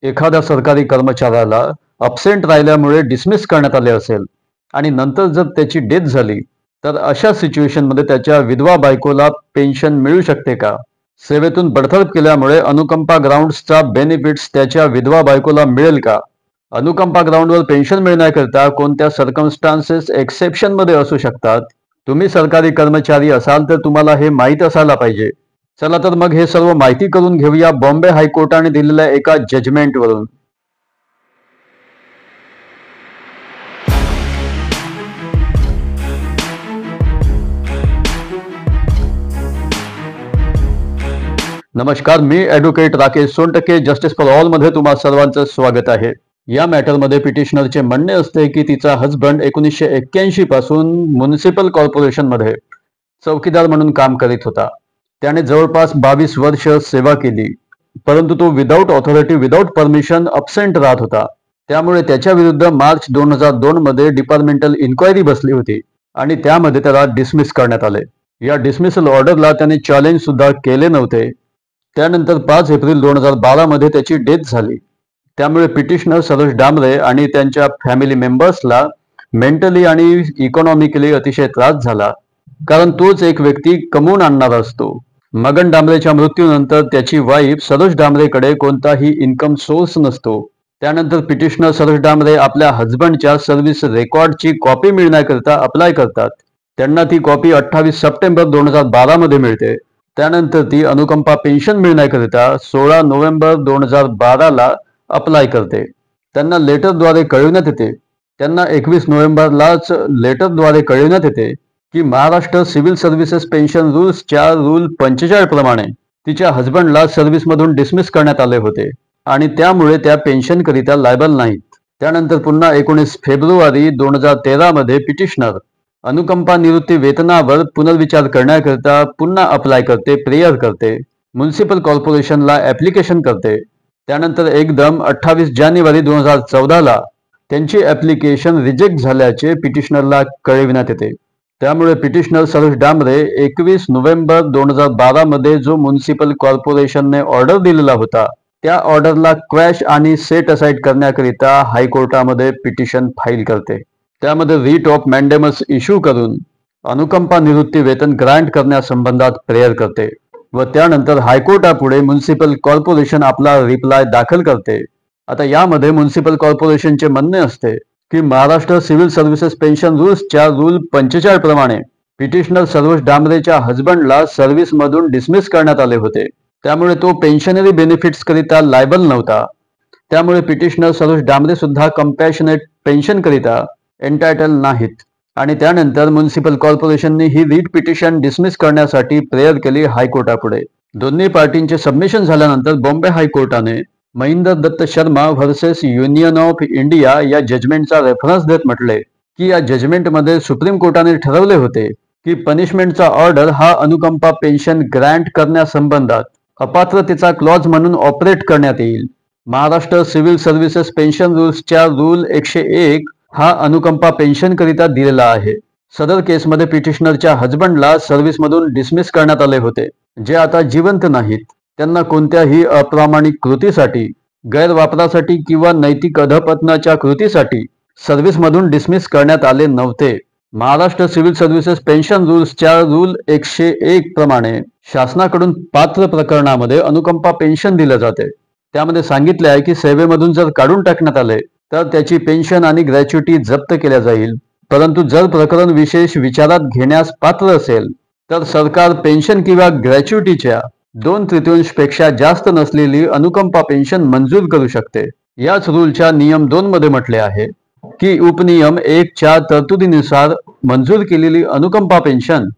एखाद्या सरकारी कर्मचाऱ्याला अब्सेंट राहिल्यामुळे डिसमिस करण्यात आले असेल आणि नंतर जर त्याची डेथ झाली, तर अशा सिच्युएशनमध्ये त्याच्या विधवा बायकोला पेन्शन मिळू शकते का? सेवेतून बडतर्फ केल्यामुळे अनुकंपा ग्राउंड्सचा बेनिफिट्स त्याच्या विधवा बायकोला मिळेल का? अनुकंपा ग्राउंडवर पेन्शन मिळण्याकरिता कोणत्या सर्कमस्टान्सेस एक्सेप्शनमध्ये असू शकतात? तुम्ही सरकारी कर्मचारी असाल तर तुम्हाला हे माहीत असायला पाहिजे. चला तर मग हे सर्व माहिती करून घेऊया बॉम्बे हायकोर्टाने दिलेल्या एका जजमेंटवरून. नमस्कार, मी advocate Rakesh Sontakke, justice for all मध्ये तुम्हा सर्वांचं स्वागत आहे. या मॅटरमध्ये पिटिशनरचे म्हणणे असते की तिचा हजबंड 1981 पासून म्युनिसिपल कॉर्पोरेशनमध्ये चौकीदार म्हणून काम करीत होता. त्याने जवळपास 22 वर्ष सेवा केली, परंतु तो without authority, without permission absent राहत होता. त्यामुळे त्याच्या विरुद्ध मार्च 2002 मध्ये डिपार्टमेंटल इन्क्वायरी बसली होती आणि त्यामध्ये त्याला डिसमिस करण्यात आले. या डिसमिसल ऑर्डरला त्याने चॅलेंज सुद्धा केले नव्हते. त्यानंतर 5 एप्रिल 2012 मध्ये त्याची डेथ झाली. त्यामुळे पिटिशनर सरोज डांबरे आणि त्यांच्या फॅमिली मेंबर्सला मेंटली आणि इकॉनॉमिकली अतिशय त्रास झाला, कारण तोच एक व्यक्ती कमवून आणणारा असतो. मगन डांबरेच्या मृत्यूनंतर त्याची वाईफ सरोज डांबरेकडे कोणताही इन्कम सोर्स नसतो. त्यानंतर पिटिशनर सरोज डांबरे आपल्या हजबंडच्या सर्व्हिस रेकॉर्डची कॉपी मिळण्याकरिता अप्लाय करतात. त्यांना ती कॉपी 28 सप्टेंबर 2012 मध्ये मिळते. त्यानंतर ती अनुकंपा पेन्शन मिळण्याकरिता 16 नोव्हेंबर 2012 ला अप्लाय करते. त्यांना लेटरद्वारे कळविण्यात येते, त्यांना 21 नोव्हेंबरलाच लेटरद्वारे कळविण्यात येते की महाराष्ट्र सिव्हिल सर्व्हिसेस पेन्शन रूल्सच्या रूल 45 प्रमाणे तिच्या हजबंडला सर्व्हिसमधून डिसमिस करण्यात आले होते आणि त्यामुळे त्या पेन्शनकरिता लायबल नाहीत. त्यानंतर पुन्हा 19 फेब्रुवारी 2013 मध्ये पिटिशनर अनुकंपा निवृत्ती वेतनावर पुनर्विचार करण्याकरिता पुन्हा अप्लाय करते, प्रेयर करते, म्युनिसिपल कॉर्पोरेशनला ॲप्लिकेशन करते. त्यानंतर एकदम 28 जानेवारी 2014 ला त्यांची ॲप्लिकेशन रिजेक्ट झाल्याचे पिटिशनरला कळविण्यात येते. त्यामुळे पिटिशनर सरोज डांबरे 21 नोव्हेंबर 2012 मध्ये जो म्युनिसिपल कॉर्पोरेशनने ऑर्डर दिलेला होता, त्या ऑर्डरला क्वॅश आणि सेट असाइड करण्याकरिता हायकोर्टामध्ये पिटिशन फाईल करते. त्यामध्ये रिट ऑफ मॅन्डेमस इश्यू करून अनुकंपा निवृत्ती वेतन ग्रँट करण्यासंबंधात प्रेयर करते व त्यानंतर हायकोर्टापुढे म्युनिसिपल कॉर्पोरेशन आपला रिप्लाय दाखल करते. आता यामध्ये म्युनिसिपल कॉर्पोरेशनचे म्हणणे असते की महाराष्ट्र सिव्हिल सर्व्हिसेस पेन्शन रूल्सच्या रूल 45 प्रमाणे पिटिशनर सरोज डांबरेच्या हजबंडला सर्व्हिसमधून डिसमिस करण्यात आले होते. त्यामुळे तो पेन्शनरी बेनिफिट्स करिता लायबल नव्हता. त्यामुळे पिटिशनर सरोज डांबरे सुद्धा कंपॅशनेट पेन्शन करिता एंटायटल नाहीत. आणि त्यानंतर म्युनिसिपल कॉर्पोरेशनने ही रीट पिटिशन डिसमिस करण्यासाठी प्रेयर केली हायकोर्टापुढे. दोन्ही पार्टींचे सबमिशन झाल्यानंतर बॉम्बे हायकोर्टाने Mahendra Dutt Sharma versus union of India या जजमेंटचा रेफरन्स देत म्हटले की या जजमेंटमध्ये सुप्रीम कोर्टाने ठरवले होते की पनिशमेंटचा ऑर्डर हा अनुकंपा पेन्शन ग्रँट करण्यासंबंधात अपात्रतेचा क्लॉज म्हणून ऑपरेट करण्यात येईल. महाराष्ट्र सिव्हिल सर्व्हिसेस पेन्शन रूल्सच्या रूल 101 हा अनुकंपा पेन्शन करिता दिलेला आहे. सदर केसमध्ये पिटिशनरच्या हजबंडला सर्व्हिसमधून डिसमिस करण्यात आले होते, जे आता जिवंत नाहीत. त्यांना कोणत्याही अप्रामाणिक कृतीसाठी, गैरवापरासाठी किंवा नैतिक अधपतनाच्या कृतीसाठी सर्व्हिसमधून डिसमिस करण्यात आले नव्हते. महाराष्ट्र सिव्हिल सर्व्हिसेस पेन्शन रूल्सच्या रूल 101 प्रमाणे शासनाकडून पात्र प्रकरणामध्ये अनुकंपा पेन्शन दिले जाते. त्यामध्ये सांगितले आहे की सेवेमधून जर काढून टाकण्यात आले तर त्याची पेन्शन आणि ग्रॅच्युटी जप्त केल्या जाईल. परंतु जर प्रकरण विशेष विचारात घेण्यास पात्र असेल तर सरकार पेन्शन किंवा ग्रॅच्युटीच्या 2/3 पेक्षा जास्त नसलेली अनुकंपा पेन्शन मंजूर करू शकते. याच रूलच्या नियम 2 मध्ये म्हटले आहे की उपनियम 1 च्या तरतुदीनुसार मंजूर केलेली अनुकंपा पेन्शन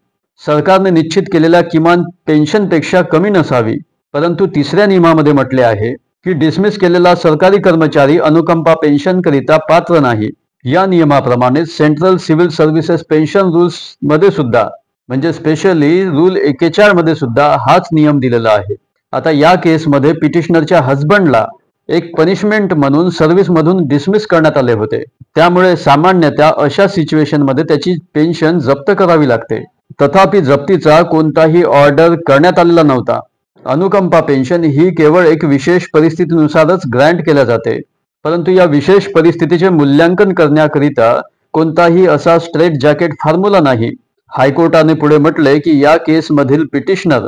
सरकारने निश्चित केलेल्या किमान पेन्शनपेक्षा कमी नसावी. परंतु 3ऱ्या नियमामध्ये म्हटले आहे की डिसमिस केलेला सरकारी कर्मचारी अनुकंपा पेन्शन करिता पात्र नाही. या नियमाप्रमाणे central civil services pension rules मध्ये सुद्धा, म्हणजे स्पेशली रूल 41 मध्ये सुद्धा हाच नियम दिलेला आहे. आता या केसमध्ये पिटिशनरच्या हजबंडला एक पनिशमेंट म्हणून सर्व्हिसमधून डिसमिस करण्यात आले होते. त्यामुळे सामान्यतः अशा सिच्युएशनमध्ये त्याची पेन्शन जप्त करावी लागते. तथापि जप्तीचा कोणताही ऑर्डर करण्यात आलेला नव्हता. अनुकंपा पेन्शन ही केवळ एक विशेष परिस्थितीनुसारच ग्रँट केल्या जाते, परंतु या विशेष परिस्थितीचे मूल्यांकन करण्याकरिता कोणताही असा स्ट्रेट जॅकेट फॉर्म्युला नाही. हायकोर्टाने पुढे म्हटले की या केसमधील पिटिशनर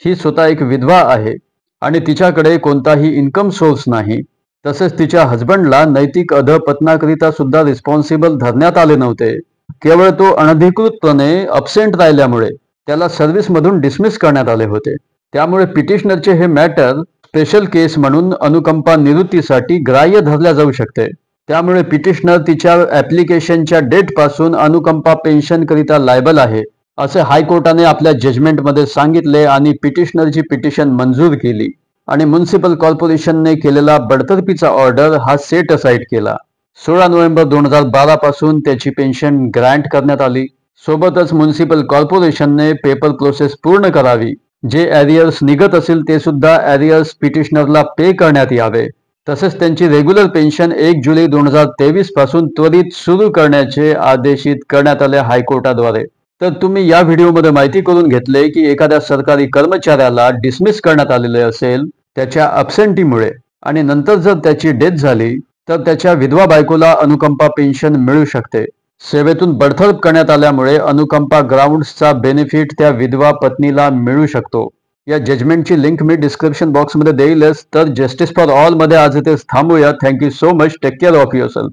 ही स्वतः एक विधवा आहे आणि तिच्याकडे कोणताही इन्कम सोर्स नाही. तसेच तिच्या हजबंडला नैतिक अधपतनाकरिता सुद्धा रिस्पॉन्सिबल धरण्यात आले नव्हते. केवळ तो अनधिकृतपणे अब्सेंट राहिल्यामुळे त्याला सर्व्हिसमधून डिसमिस करण्यात आले होते. त्यामुळे पिटिशनरचे हे मॅटर स्पेशल केस म्हणून अनुकंपा निवृत्तीसाठी ग्राह्य धरल्या जाऊ शकते. त्यामुळे पिटिशनर तिच्या ऍप्लिकेशनच्या डेट पासून अनुकंपा पेन्शन करिता लायबल आहे असे हायकोर्टाने आपल्या जजमेंटमध्ये सांगितले आणि पिटिशनरची पिटिशन मंजूर केली आणि म्युनिसिपल कॉर्पोरेशनने केलेला बडतर्फीचा ऑर्डर हा सेट असाइड केला. 16 नोव्हेंबर 2012 पासून त्याची पेन्शन ग्रँट करण्यात आली. सोबतच म्युनिसिपल कॉर्पोरेशनने पेपर प्रोसेस पूर्ण करावी. जे ॲरियर्स निघत असेल ते सुद्धा ॲरियर्स पिटिशनरला पे करण्यात यावे. तसेच त्यांची रेग्युलर पेन्शन 1 जुलै 2023 पासून त्वरित सुरू करण्याचे आदेशित करण्यात आले हायकोर्टाद्वारे. तर तुम्ही या व्हिडिओमध्ये माहिती करून घेतले की एखाद्या सरकारी कर्मचाऱ्याला डिसमिस करण्यात आलेले असेल त्याच्या अब्सेंटीमुळे आणि नंतर जर त्याची डेथ झाली तर त्याच्या विधवा बायकोला अनुकंपा पेन्शन मिळू शकते. सेवेतून बडतर्फ करण्यात आल्यामुळे अनुकंपा ग्राउंड्सचा बेनिफिट त्या विधवा पत्नीला मिळू शकतो. या जजमेंटची लिंक मी डिस्क्रिप्शन बॉक्समध्ये देईलच. तर जस्टिस फॉर ऑल मध्ये आज इथेच थांबूया. Thank you so much. Take care of yourself.